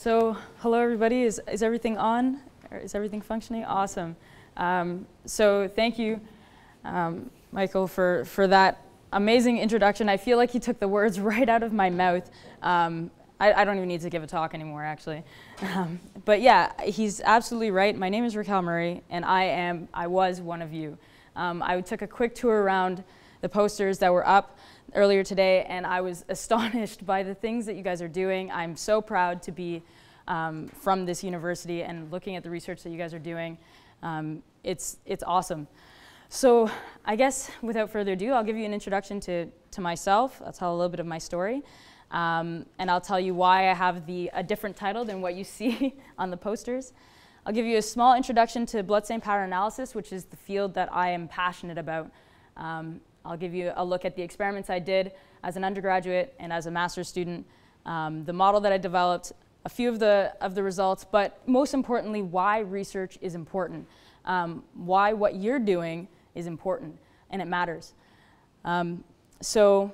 So, hello everybody. Is everything on? Or is everything functioning? Awesome. So thank you, Michael, for that amazing introduction. I feel like he took the words right out of my mouth. I don't even need to give a talk anymore, actually. But yeah, he's absolutely right. My name is Raquel Murray, and I was one of you. I took a quick tour around the posters that were up earlier today, and I was astonished by the things that you guys are doing. I'm so proud to be from this university and looking at the research that you guys are doing. It's awesome. So I guess without further ado, I'll give you an introduction to myself. I'll tell a little bit of my story. And I'll tell you why I have a different title than what you see on the posters. I'll give you a small introduction to bloodstain pattern analysis, which is the field that I am passionate about. I'll give you a look at the experiments I did as an undergraduate and as a master's student, the model that I developed, a few of the results, but most importantly, why research is important, why what you're doing is important, and it matters. So,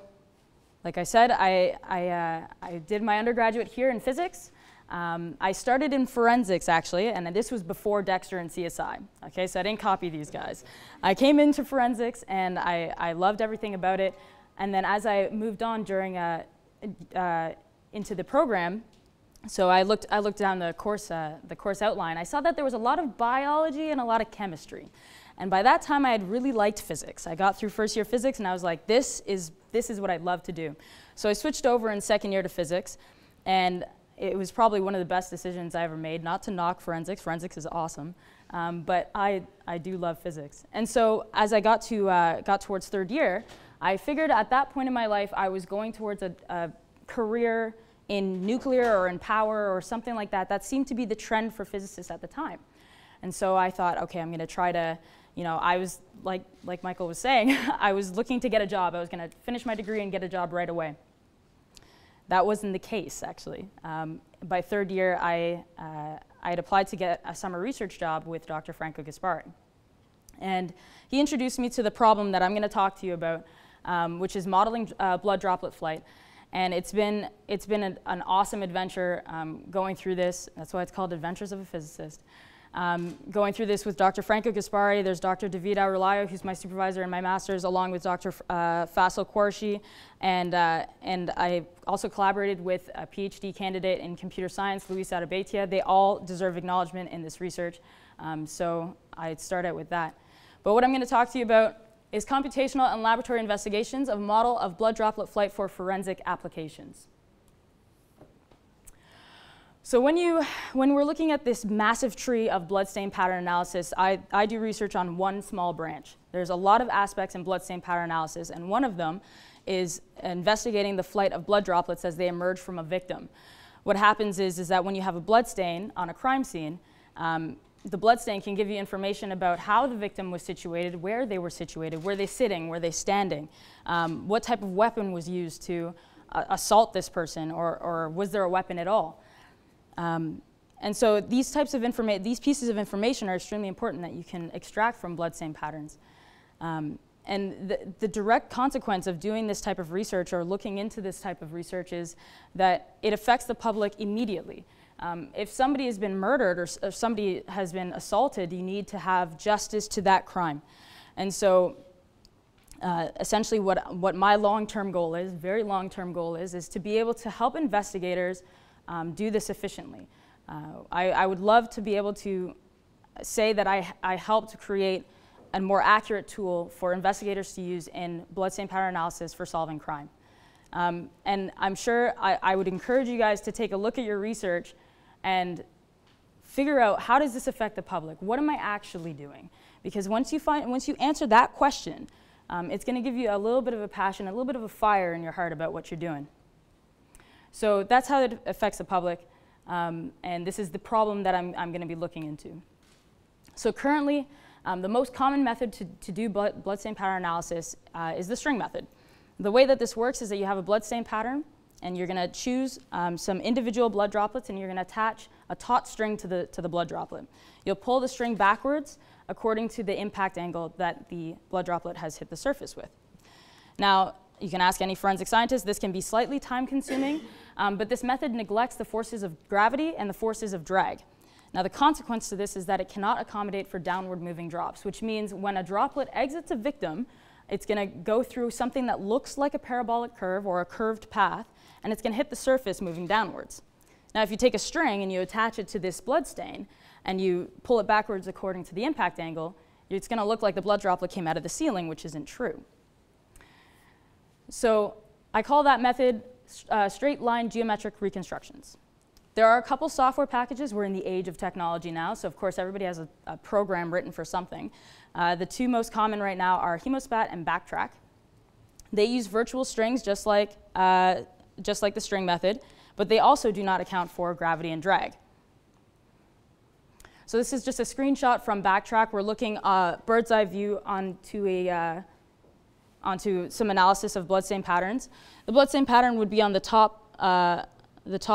like I said, I did my undergraduate here in physics. I started in forensics, actually, and this was before Dexter and CSI. Okay, so I didn't copy these guys. I came into forensics, and I loved everything about it. And then as I moved on into the program, so I looked down the course outline. I saw that there was a lot of biology and a lot of chemistry. And by that time, I had really liked physics. I got through first year physics, and I was like, this is what I'd love to do. So I switched over in second year to physics, and it was probably one of the best decisions I ever made. Not to knock forensics. Forensics is awesome, but I do love physics. And so as I got towards third year, I figured at that point in my life I was going towards a career in nuclear or in power or something like that. That seemed to be the trend for physicists at the time. And so I thought, okay, I'm going to try to, I was, like Michael was saying, I was looking to get a job. I was going to finish my degree and get a job right away. That wasn't the case, actually. By third year, I had applied to get a summer research job with Dr. Franco Gaspari. And he introduced me to the problem that I'm going to talk to you about, which is modeling blood droplet flight. And it's been an awesome adventure going through this. That's why it's called Adventures of a Physicist. Going through this with Dr. Franco Gaspari, there's Dr. David Aurelio, who's my supervisor in my master's, along with Dr. Faisal Qureshi, and I also collaborated with a PhD candidate in computer science, Luis Arabeitia. They all deserve acknowledgement in this research, so I'd start out with that. But what I'm going to talk to you about is computational and laboratory investigations of a model of blood droplet flight for forensic applications. So when we're looking at this massive tree of bloodstain pattern analysis, I do research on one small branch. There's a lot of aspects in bloodstain pattern analysis, and one of them is investigating the flight of blood droplets as they emerge from a victim. What happens is that when you have a bloodstain on a crime scene, the bloodstain can give you information about how the victim was situated, where they were situated, were they sitting, were they standing, what type of weapon was used to assault this person, or was there a weapon at all. And so these pieces of information are extremely important that you can extract from bloodstain patterns. And the direct consequence of doing this type of research or looking into this type of research is that it affects the public immediately. If somebody has been murdered or if somebody has been assaulted, you need to have justice to that crime. And so essentially what my long-term goal is, very long-term goal is to be able to help investigators do this efficiently. I would love to be able to say that I helped create a more accurate tool for investigators to use in bloodstain pattern analysis for solving crime. And I'm sure I would encourage you guys to take a look at your research and figure out, how does this affect the public? What am I actually doing? Because once you answer that question, it's going to give you a little bit of a passion, a little bit of a fire in your heart about what you're doing. So that's how it affects the public, and this is the problem that I'm going to be looking into. So currently, the most common method to do bloodstain pattern analysis is the string method. The way that this works is that you have a bloodstain pattern, and you're going to choose some individual blood droplets, and you're going to attach a taut string to the blood droplet. You'll pull the string backwards according to the impact angle that the blood droplet has hit the surface with. Now, you can ask any forensic scientist. This can be slightly time-consuming, But this method neglects the forces of gravity and the forces of drag. Now, the consequence to this is that it cannot accommodate for downward moving drops, which means when a droplet exits a victim, it's going to go through something that looks like a parabolic curve or a curved path, and it's going to hit the surface moving downwards. Now, if you take a string and you attach it to this blood stain and you pull it backwards according to the impact angle, it's going to look like the blood droplet came out of the ceiling, which isn't true. So I call that method straight line geometric reconstructions. There are a couple software packages. We're in the age of technology now, so of course everybody has a program written for something. The two most common right now are Hemospat and Backtrack. They use virtual strings just like the string method, but they also do not account for gravity and drag. So this is just a screenshot from Backtrack. We're looking bird's eye view onto some analysis of bloodstain patterns. The bloodstain pattern would be on the top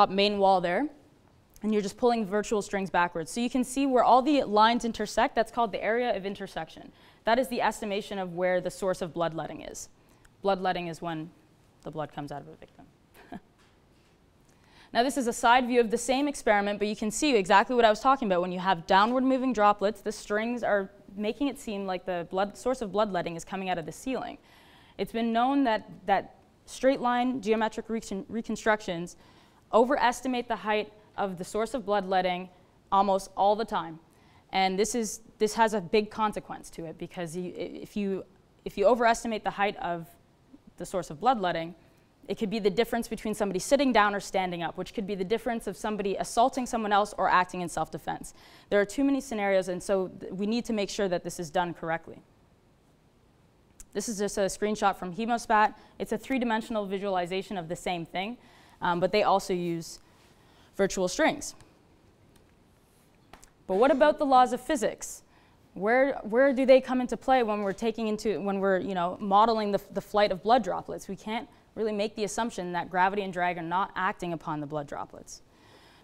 main wall there, and you're just pulling virtual strings backwards. So you can see where all the lines intersect. That's called the area of intersection. That is the estimation of where the source of bloodletting is. Bloodletting is when the blood comes out of a victim. Now this is a side view of the same experiment, but you can see exactly what I was talking about. When you have downward moving droplets, the strings are making it seem like the source of bloodletting is coming out of the ceiling. It's been known that straight line geometric reconstructions overestimate the height of the source of bloodletting almost all the time. And this has a big consequence to it, because if you overestimate the height of the source of bloodletting, it could be the difference between somebody sitting down or standing up, which could be the difference of somebody assaulting someone else or acting in self-defense. There are too many scenarios, and so we need to make sure that this is done correctly. This is just a screenshot from Hemospat. It's a three-dimensional visualization of the same thing, but they also use virtual strings. But what about the laws of physics? Where do they come into play when we're modeling the flight of blood droplets? We can't really make the assumption that gravity and drag are not acting upon the blood droplets.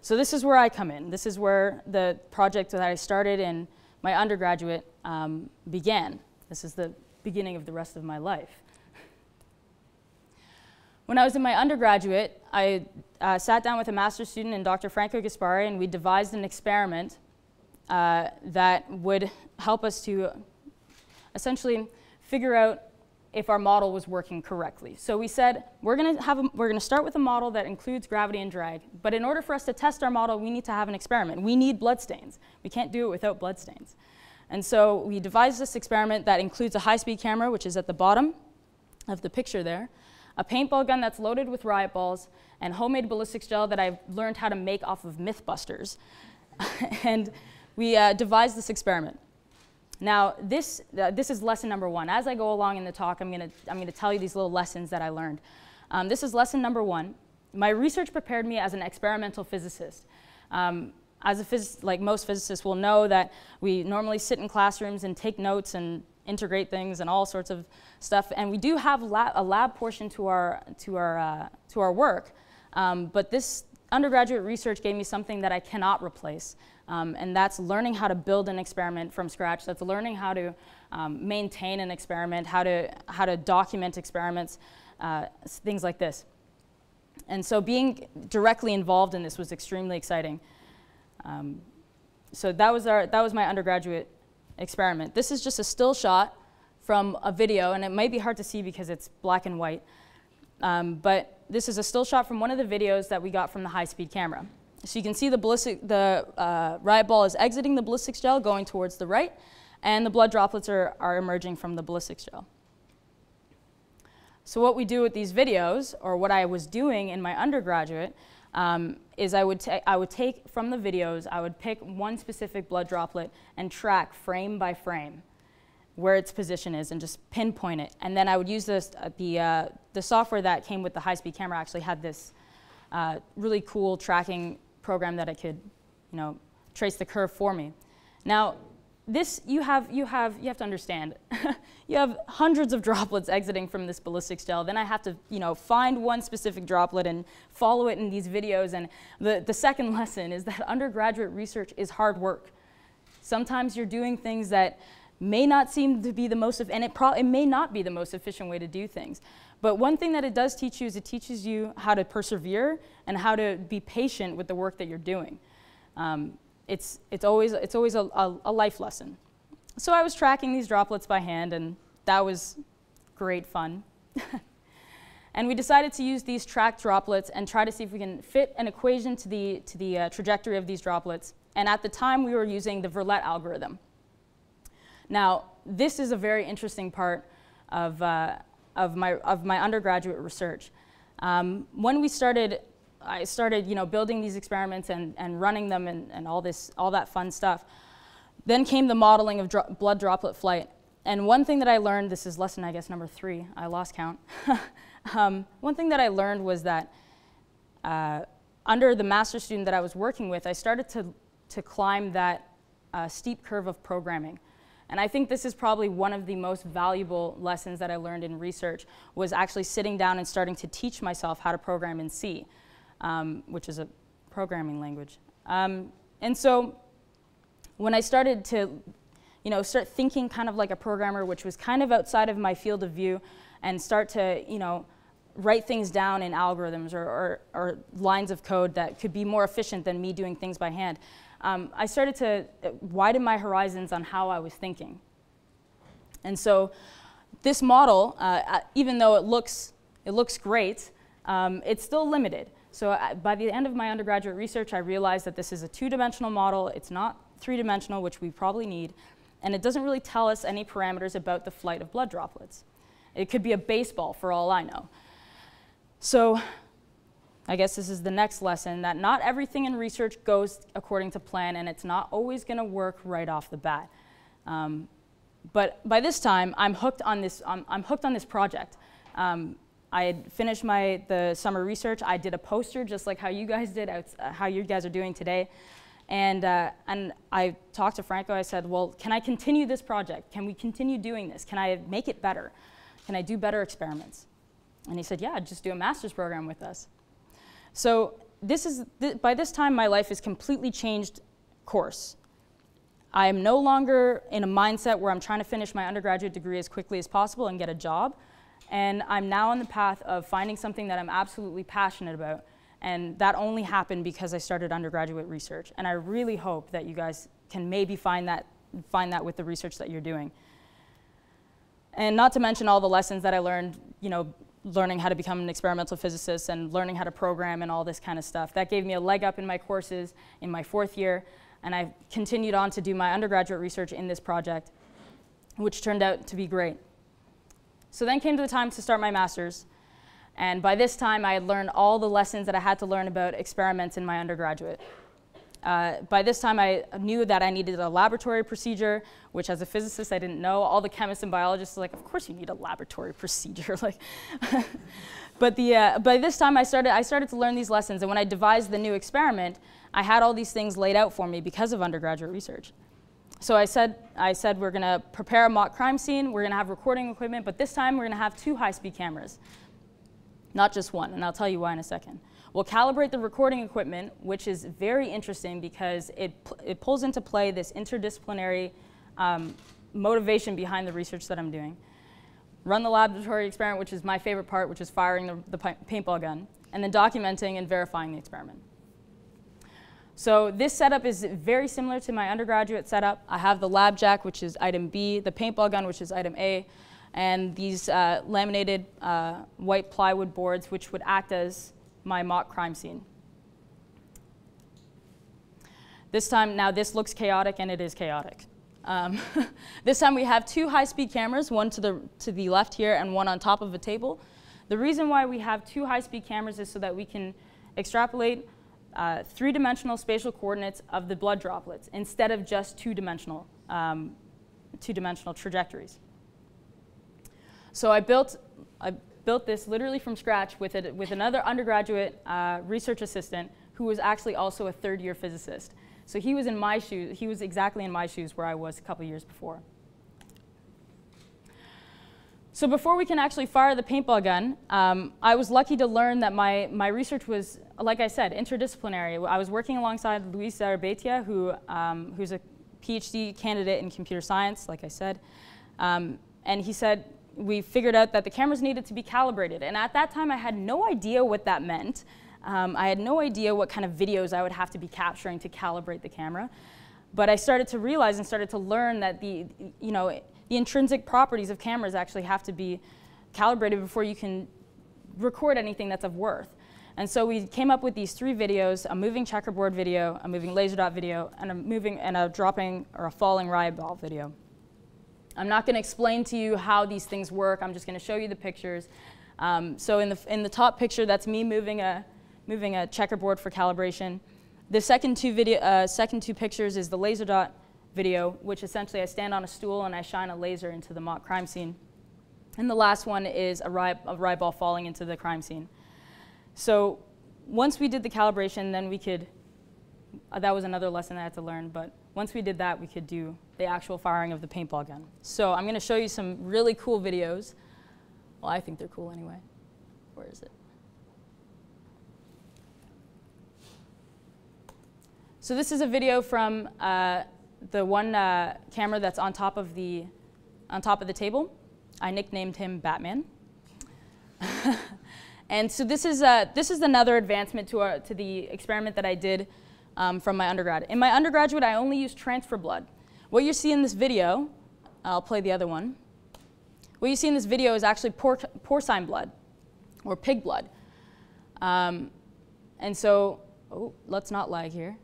So this is where I come in. This is where the project that I started in my undergraduate began. This is the beginning of the rest of my life. When I was in my undergraduate, I sat down with a master's student and Dr. Franco Gaspari, and we devised an experiment that would help us to essentially figure out if our model was working correctly. So we said, we're going to start with a model that includes gravity and drag, but in order for us to test our model, we need to have an experiment. We need bloodstains. We can't do it without bloodstains. And so we devised this experiment that includes a high-speed camera, which is at the bottom of the picture there, a paintball gun that's loaded with riot balls, and homemade ballistics gel that I've learned how to make off of Mythbusters. And we devised this experiment. Now, this is lesson number one. As I go along in the talk, I'm gonna tell you these little lessons that I learned. This is lesson number one. My research prepared me as an experimental physicist. Like most physicists will know that we normally sit in classrooms and take notes and integrate things and all sorts of stuff. And we do have a lab portion to our work. But this undergraduate research gave me something that I cannot replace. And that's learning how to build an experiment from scratch. That's learning how to maintain an experiment, how to document experiments, things like this. And so being directly involved in this was extremely exciting. So that was my undergraduate experiment. This is just a still shot from a video, and it might be hard to see because it's black and white. But this is a still shot from one of the videos that we got from the high-speed camera. So you can see the riot ball is exiting the ballistics gel, going towards the right, and the blood droplets are emerging from the ballistics gel. So what we do with these videos, or what I was doing in my undergraduate, is I would take from the videos, I would pick one specific blood droplet and track frame by frame where its position is and just pinpoint it. And then I would use this, the software that came with the high-speed camera actually had this really cool tracking program that I could, trace the curve for me. Now, this you have to understand. You have hundreds of droplets exiting from this ballistics gel. Then I have to, find one specific droplet and follow it in these videos. And the second lesson is that undergraduate research is hard work. Sometimes you're doing things that may not seem to be the most, and it may not be the most efficient way to do things. But one thing that it does teach you is it teaches you how to persevere and how to be patient with the work that you're doing. It's always a life lesson. So I was tracking these droplets by hand, and that was great fun. And we decided to use these tracked droplets and try to see if we can fit an equation to the trajectory of these droplets. And at the time, we were using the Verlet algorithm. Now, this is a very interesting part of my undergraduate research. When I started building these experiments and running them and all that fun stuff. Then came the modeling of blood droplet flight. And one thing that I learned, this is lesson, I guess, number 3, I lost count. One thing that I learned was that under the master's student that I was working with, I started to climb that steep curve of programming. And I think this is probably one of the most valuable lessons that I learned in research, was actually sitting down and starting to teach myself how to program in C, which is a programming language. And so when I started to start thinking kind of like a programmer, which was kind of outside of my field of view, and start to write things down in algorithms or lines of code that could be more efficient than me doing things by hand, I started to widen my horizons on how I was thinking. And so this model, even though it looks great, it's still limited. So by the end of my undergraduate research, I realized that this is a 2-dimensional model. It's not 3-dimensional, which we probably need. And it doesn't really tell us any parameters about the flight of blood droplets. It could be a baseball for all I know. So I guess this is the next lesson, that not everything in research goes according to plan, and it's not always going to work right off the bat. But by this time, I'm hooked on this. I'm hooked on this project. I had finished the summer research. I did a poster, just like how you guys did, how you guys are doing today. And I talked to Franco. I said, well, can I continue this project? Can we continue doing this? Can I make it better? Can I do better experiments? And he said, yeah, just do a master's program with us. So by this time, my life has completely changed course. I am no longer in a mindset where I'm trying to finish my undergraduate degree as quickly as possible and get a job. And I'm now on the path of finding something that I'm absolutely passionate about. And that only happened because I started undergraduate research. And I really hope that you guys can maybe find that with the research that you're doing. And not to mention all the lessons that I learned, learning how to become an experimental physicist and learning how to program and all this kind of stuff. That gave me a leg up in my courses in my 4th year. And I continued on to do my undergraduate research in this project, which turned out to be great. So then came to the time to start my master's. And by this time, I had learned all the lessons that I had to learn about experiments in my undergraduate. By this time, I knew that I needed a laboratory procedure, which as a physicist, I didn't know. All the chemists and biologists were like, of course you need a laboratory procedure. But by this time, I started to learn these lessons. And when I devised the new experiment, I had all these things laid out for me because of undergraduate research. So I said we're going to prepare a mock crime scene. We're going to have recording equipment. But this time, we're going to have 2 high-speed cameras, not just one. And I'll tell you why in a second. We'll calibrate the recording equipment, which is very interesting because it pulls into play this interdisciplinary motivation behind the research that I'm doing. Run the laboratory experiment, which is my favorite part, which is firing the paintball gun, and then documenting and verifying the experiment. So this setup is very similar to my undergraduate setup. I have the lab jack, which is item B, the paintball gun, which is item A, and these laminated white plywood boards, which would act as my mock crime scene. This time, now this looks chaotic, and it is chaotic. This time we have 2 high-speed cameras, one to the left here and one on top of a table. The reason why we have 2 high-speed cameras is so that we can extrapolate 3-dimensional spatial coordinates of the blood droplets instead of just 2-dimensional trajectories. So I built this literally from scratch with another undergraduate research assistant who was actually also a 3rd-year physicist. So he was in my shoes. He was exactly in my shoes where I was a couple years before. So before we can actually fire the paintball gun, I was lucky to learn that my research was, like I said, interdisciplinary. I was working alongside Luis Zarabeitia, who's a PhD candidate in computer science, like I said. And he said, we figured out that the cameras needed to be calibrated. And at that time, I had no idea what that meant. I had no idea what kind of videos I would have to be capturing to calibrate the camera. But I started to realize and started to learn that the intrinsic properties of cameras actually have to be calibrated before you can record anything that's of worth. And so we came up with these 3 videos: a moving checkerboard video, a moving laser dot video, and a dropping or a falling riot ball video. I'm not going to explain to you how these things work. I'm just going to show you the pictures. So in the top picture, that's me moving a checkerboard for calibration. The second two pictures is the laser dot video, which essentially I stand on a stool and I shine a laser into the mock crime scene. And the last one is a riot ball falling into the crime scene. So once we did the calibration, then we could, that was another lesson I had to learn, but once we did that, we could do the actual firing of the paintball gun. So I'm going to show you some really cool videos. Well, I think they're cool anyway. Where is it? So this is a video from the one camera that's on top of the table. I nicknamed him Batman. And so this is another advancement to the experiment that I did from my undergrad. In my undergraduate, I only used transfer blood. What you see in this video, I'll play the other one. What you see in this video is actually porcine blood, or pig blood. And so, let's not lag here.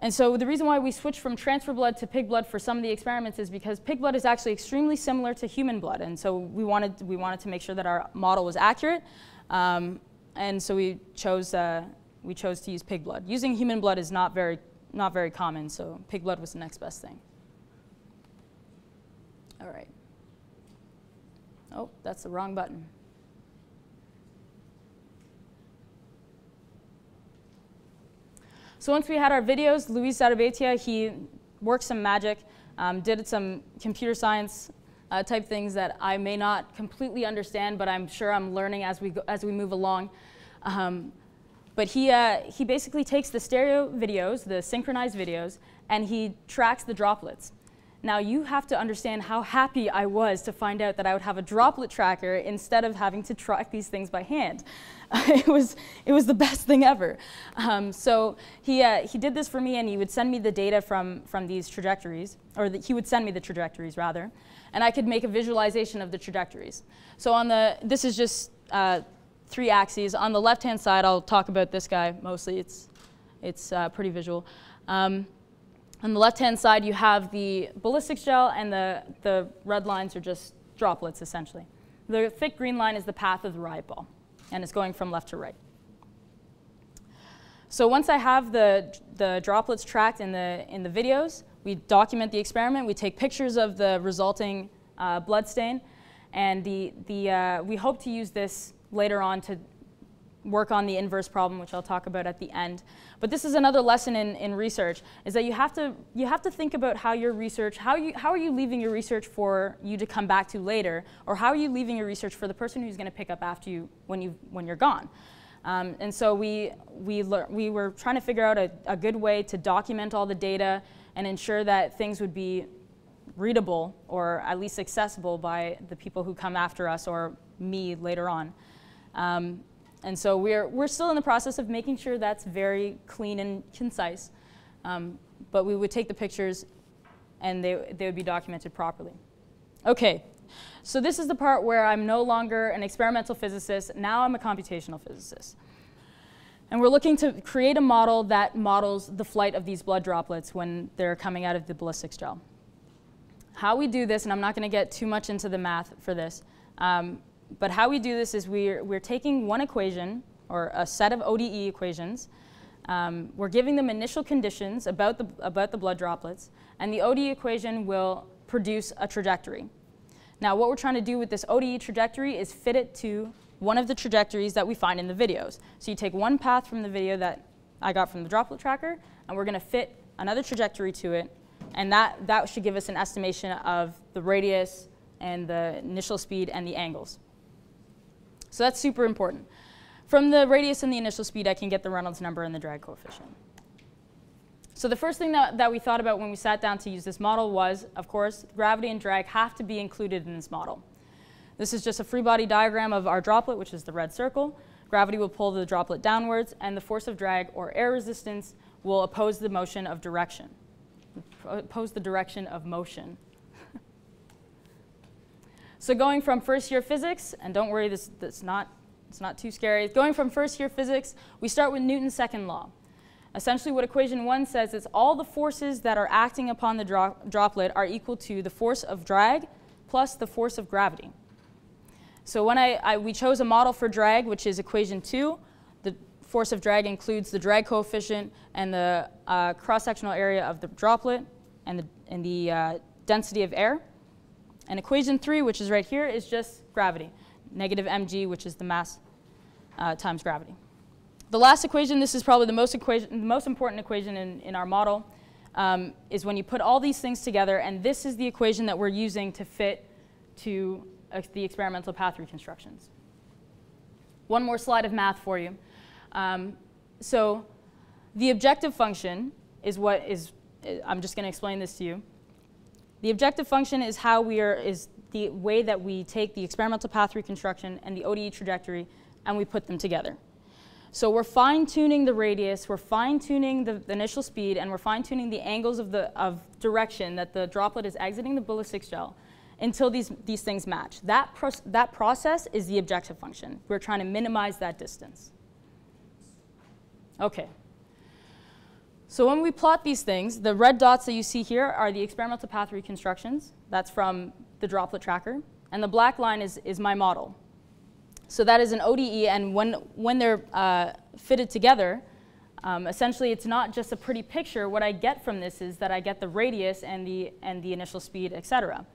And so the reason why we switched from transfer blood to pig blood for some of the experiments is because pig blood is actually extremely similar to human blood. And so we wanted to make sure that our model was accurate. And so we chose to use pig blood. Using human blood is not very common, so pig blood was the next best thing. All right. Oh, that's the wrong button. So once we had our videos, Luis Zarabetia, he worked some magic, did some computer science type things that I may not completely understand, but I'm sure I'm learning as we move along. But he basically takes the stereo videos, the synchronized videos, and he tracks the droplets. Now you have to understand how happy I was to find out that I would have a droplet tracker instead of having to track these things by hand. It was the best thing ever. So he did this for me, and he would send me the data from these trajectories, or he would send me the trajectories rather, and I could make a visualization of the trajectories. So this is just 3 axes. On the left-hand side, I'll talk about this guy mostly. It's pretty visual. On the left-hand side, you have the ballistics gel, and the red lines are just droplets, essentially. The thick green line is the path of the riot ball, and it's going from left to right. So once I have the droplets tracked in the videos, we document the experiment. We take pictures of the resulting blood stain, and we hope to use this later on to work on the inverse problem, which I'll talk about at the end. But this is another lesson in research, is that you have to think about how your research, how are you leaving your research for you to come back to later, or how are you leaving your research for the person who's going to pick up after you when you're gone. And so we were trying to figure out a good way to document all the data and ensure that things would be readable, or at least accessible by the people who come after us or me later on. And so we're still in the process of making sure that's very clean and concise, but we would take the pictures and they would be documented properly. Okay, so this is the part where I'm no longer an experimental physicist, now I'm a computational physicist. And we're looking to create a model that models the flight of these blood droplets when they're coming out of the ballistics gel. How we do this, and I'm not going to get too much into the math for this, but how we do this is we're taking one equation, or a set of ODE equations. We're giving them initial conditions about the blood droplets, and the ODE equation will produce a trajectory. Now, what we're trying to do with this ODE trajectory is fit it to one of the trajectories that we find in the videos. So you take one path from the video that I got from the droplet tracker, and we're going to fit another trajectory to it, and that should give us an estimation of the radius and the initial speed and the angles. So that's super important. From the radius and the initial speed, I can get the Reynolds number and the drag coefficient. So the first thing that we thought about when we sat down to use this model was, of course, gravity and drag have to be included in this model. This is just a free body diagram of our droplet, which is the red circle. Gravity will pull the droplet downwards, and the force of drag, or air resistance, will oppose the motion of direction. Oppose the direction of motion. So going from first year physics, and don't worry, it's not too scary. Going from first year physics, we start with Newton's second law. Essentially what equation 1 says is all the forces that are acting upon the droplet are equal to the force of drag plus the force of gravity. So when we chose a model for drag, which is equation 2, the force of drag includes the drag coefficient and the cross-sectional area of the droplet and the density of air. And equation 3, which is right here, is just gravity, negative mg, which is the mass times gravity. The last equation, this is probably the most important equation in our model, is when you put all these things together, and this is the equation that we're using to fit to the experimental path reconstructions. One more slide of math for you. So the objective function is what is, I'm just going to explain this to you. The objective function is is the way that we take the experimental path reconstruction and the ODE trajectory and we put them together. So we're fine-tuning the radius, we're fine-tuning the initial speed, and we're fine-tuning the angles of direction that the droplet is exiting the ballistics gel until these things match. That process is the objective function. We're trying to minimize that distance. Okay. So when we plot these things, the red dots that you see here are the experimental path reconstructions. That's from the droplet tracker. And the black line is my model. So that is an ODE, and when they're fitted together, essentially it's not just a pretty picture. What I get from this is that I get the radius and the initial speed, et cetera.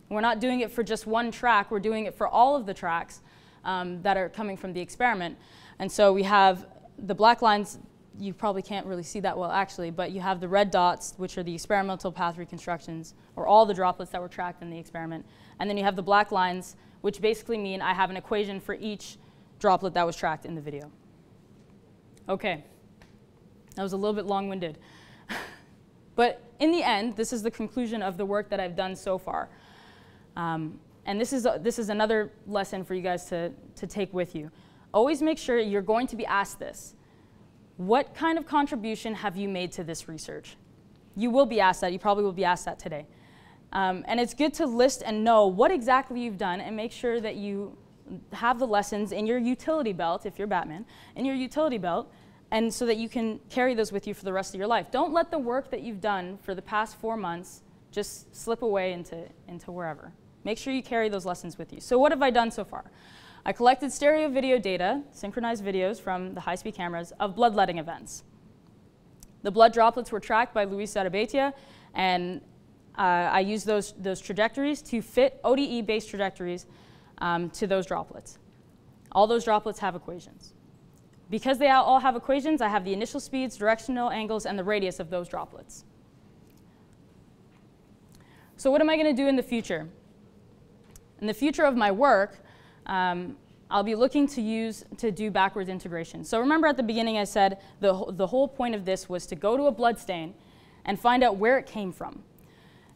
We're not doing it for just one track. We're doing it for all of the tracks that are coming from the experiment. And so we have the black lines. You probably can't really see that well, actually, but you have the red dots, which are the experimental path reconstructions, or all the droplets that were tracked in the experiment. And then you have the black lines, which basically mean I have an equation for each droplet that was tracked in the video. Okay, that was a little bit long-winded. But in the end, this is the conclusion of the work that I've done so far. And this is another lesson for you guys to take with you. Always make sure you're going to be asked this. What kind of contribution have you made to this research? You will be asked that. You probably will be asked that today. And it's good to list and know what exactly you've done and make sure that you have the lessons in your utility belt, if you're Batman, in your utility belt, and so that you can carry those with you for the rest of your life. Don't let the work that you've done for the past 4 months just slip away into wherever. Make sure you carry those lessons with you. So what have I done so far? I collected stereo video data, synchronized videos from the high-speed cameras of bloodletting events. The blood droplets were tracked by Luis Sarabaitia, and I used those trajectories to fit ODE-based trajectories to those droplets. All those droplets have equations. Because they all have equations, I have the initial speeds, directional angles, and the radius of those droplets. So what am I going to do in the future? In the future of my work, I'll be looking to do backwards integration. So remember at the beginning I said the whole point of this was to go to a blood stain and find out where it came from.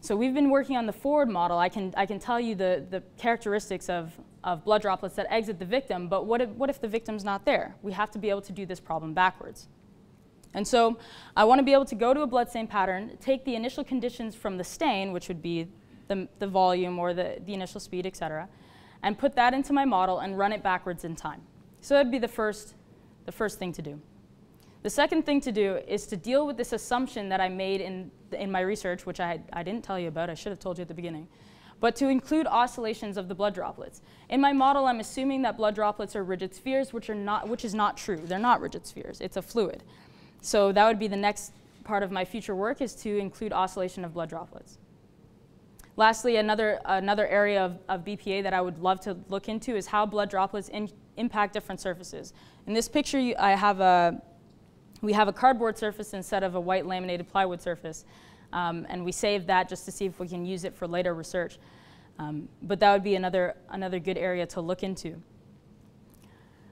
So we've been working on the forward model. I can tell you the characteristics of blood droplets that exit the victim, but what if the victim's not there? We have to be able to do this problem backwards. And so I want to be able to go to a blood stain pattern, take the initial conditions from the stain, which would be the volume or the initial speed, et cetera, and put that into my model and run it backwards in time. So that'd be the first thing to do. The second thing to do is to deal with this assumption that I made in my research, which I didn't tell you about. I should have told you at the beginning. But to include oscillations of the blood droplets. In my model, I'm assuming that blood droplets are rigid spheres, which is not true. They're not rigid spheres. It's a fluid. So that would be the next part of my future work, is to include oscillation of blood droplets. Lastly, another area of BPA that I would love to look into is how blood droplets impact different surfaces. In this picture, we have a cardboard surface instead of a white laminated plywood surface. And we saved that just to see if we can use it for later research. But that would be another good area to look into.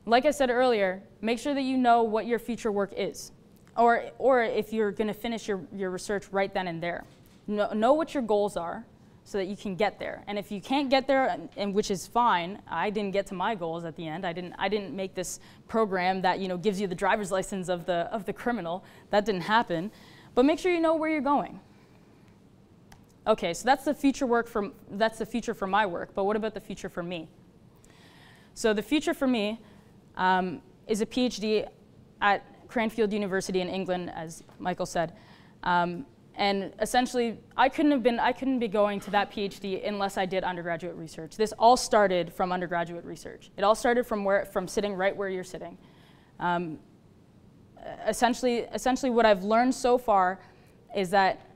Like I said earlier, make sure that you know what your future work is. or if you're going to finish your research right then and there. Know what your goals are so that you can get there. And if you can't get there, and which is fine, I didn't get to my goals at the end. I didn't make this program that gives you the driver's license of the criminal. That didn't happen. But make sure you know where you're going. Okay, so that's the future for my work. But what about the future for me? So the future for me is a PhD at Cranfield University in England, as Michael said. And essentially, I couldn't be going to that PhD unless I did undergraduate research. This all started from undergraduate research. It all started from sitting right where you're sitting. Essentially, what I've learned so far is that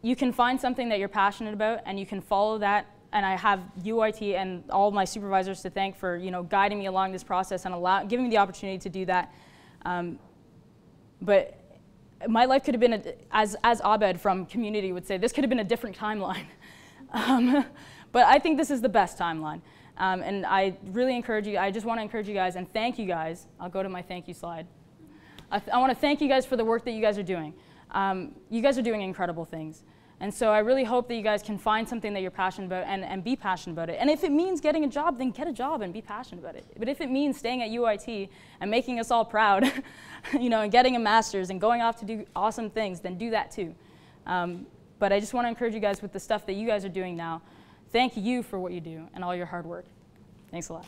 you can find something that you're passionate about, and you can follow that. And I have UOIT and all my supervisors to thank for guiding me along this process and giving me the opportunity to do that. But my life could have been, as Abed from Community would say, this could have been a different timeline. But I think this is the best timeline. And I really encourage you, I just want to encourage you guys and thank you guys. I'll go to my thank you slide. I want to thank you guys for the work that you guys are doing. You guys are doing incredible things. And so I really hope that you guys can find something that you're passionate about and be passionate about it. And if it means getting a job, then get a job and be passionate about it. But if it means staying at UOIT and making us all proud, and getting a master's and going off to do awesome things, then do that too. But I just want to encourage you guys with the stuff that you guys are doing now. Thank you for what you do and all your hard work. Thanks a lot.